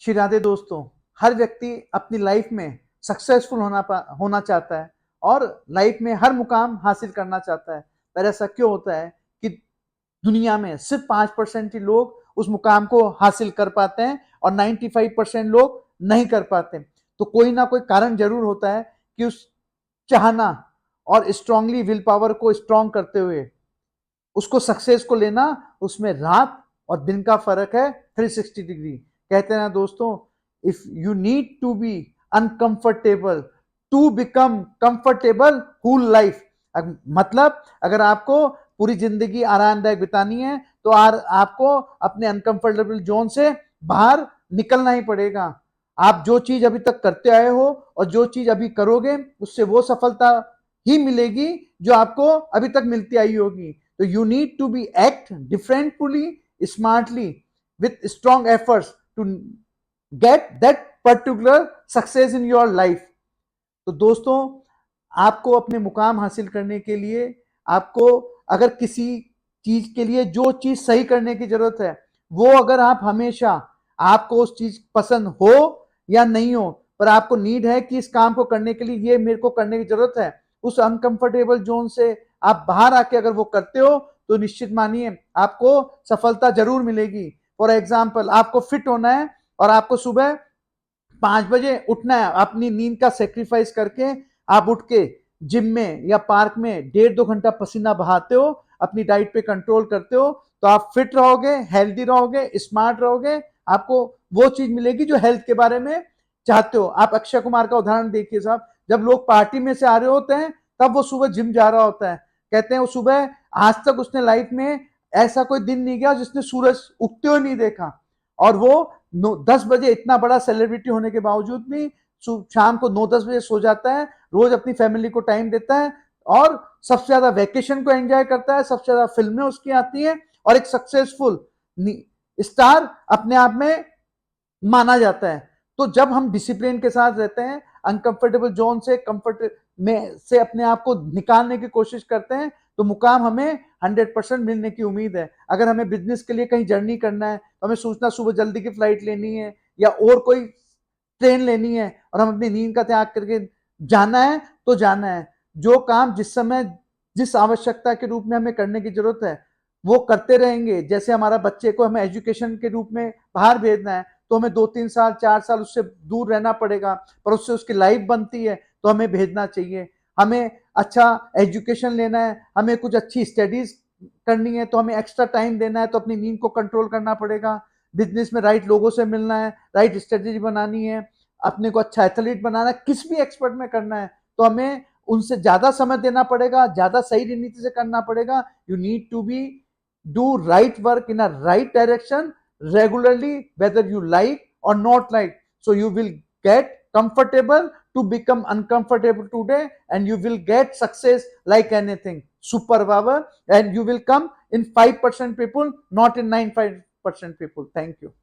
शिरादे दोस्तों, हर व्यक्ति अपनी लाइफ में सक्सेसफुल होना चाहता है और लाइफ में हर मुकाम हासिल करना चाहता है। पर ऐसा क्यों होता है कि दुनिया में सिर्फ 5% ही लोग उस मुकाम को हासिल कर पाते हैं और 95% लोग नहीं कर पाते। तो कोई ना कोई कारण जरूर होता है कि उस चाहना और स्ट्रांगली विल पावर को स्ट्रांग करते हुए उसको सक्सेस को लेना, उसमें रात और दिन का फर्क है 360 डिग्री। कहते हैं ना दोस्तों, if you need to be uncomfortable to become comfortable whole life. मतलब अगर आपको पूरी जिंदगी आरामदायक बितानी है तो आपको अपने अनकंफर्टेबल जोन से बाहर निकलना ही पड़ेगा। आप जो चीज अभी तक करते आए हो और जो चीज अभी करोगे उससे वो सफलता ही मिलेगी जो आपको अभी तक मिलती आई होगी। तो you need to be act differently, smartly, with strong efforts to get that particular success in your life। तो दोस्तों, आपको अपने मुकाम हासिल करने के लिए आपको अगर किसी चीज के लिए जो चीज सही करने की जरूरत है वो अगर आप हमेशा आपको उस चीज पसंद हो या नहीं हो पर आपको नीड है कि इस काम को करने के लिए ये मेरे को करने की जरूरत है, उस अनकंफर्टेबल जोन से आप बाहर आके अगर वो करते हो तो निश्चित मानिए आपको सफलता जरूर मिलेगी। फॉर एग्जाम्पल, आपको फिट होना है और आपको सुबह 5 बजे उठना है, अपनी नींद का सेक्रीफाइस करके आप उठ के जिम में या पार्क में 1.5-2 घंटा पसीना बहाते हो, अपनी डाइट पे कंट्रोल करते हो, तो आप फिट रहोगे, हेल्दी रहोगे, स्मार्ट रहोगे। आपको वो चीज मिलेगी जो हेल्थ के बारे में चाहते हो। आप अक्षय कुमार का उदाहरण देखिए साहब, जब लोग पार्टी में से आ रहे होते हैं तब वो सुबह जिम जा रहा होता है। कहते हैं वो सुबह आज तक उसने लाइफ में ऐसा कोई दिन नहीं गया जिसने सूरज उगते हुए नहीं देखा, और वो 10 बजे इतना बड़ा सेलिब्रिटी होने के बावजूद भी शाम को 9-10 बजे सो जाता है, रोज अपनी फैमिली को टाइम देता है और सबसे ज्यादा वेकेशन को एंजॉय करता है, सबसे ज्यादा फिल्में उसकी आती हैं और एक सक्सेसफुल स्टार अपने आप में माना जाता है। तो जब हम डिसिप्लिन के साथ रहते हैं, अनकंफर्टेबल जोन से कंफर्ट में से अपने आप को निकालने की कोशिश करते हैं, तो मुकाम हमें 100% मिलने की उम्मीद है। अगर हमें बिजनेस के लिए कहीं जर्नी करना है तो हमें सोचना सुबह जल्दी की फ्लाइट लेनी है या और कोई ट्रेन लेनी है और हम अपनी नींद का त्याग करके जाना है तो जाना है। जो काम जिस समय जिस आवश्यकता के रूप में हमें करने की जरूरत है वो करते रहेंगे। जैसे हमारा बच्चे को हमें एजुकेशन के रूप में बाहर भेजना है तो हमें 2-3 साल 4 साल उससे दूर रहना पड़ेगा, पर उससे उसकी लाइफ बनती है तो हमें भेजना चाहिए। हमें अच्छा एजुकेशन लेना है, हमें कुछ अच्छी स्टडीज करनी है तो हमें एक्स्ट्रा टाइम देना है, तो अपनी नींद को कंट्रोल करना पड़ेगा। बिजनेस में राइट लोगों से मिलना है, राइट स्ट्रेटेजी बनानी है, अपने को अच्छा एथलीट बनाना है, किस भी एक्सपर्ट में करना है तो हमें उनसे ज्यादा समय देना पड़ेगा, ज्यादा सही रणनीति से करना पड़ेगा। You need to be do right work in a right direction regularly, whether you like or not like. So you will get comfortable to become uncomfortable today, and you will get success like anything superpower, and you will come in 5% people, not in 95% people. Thank you.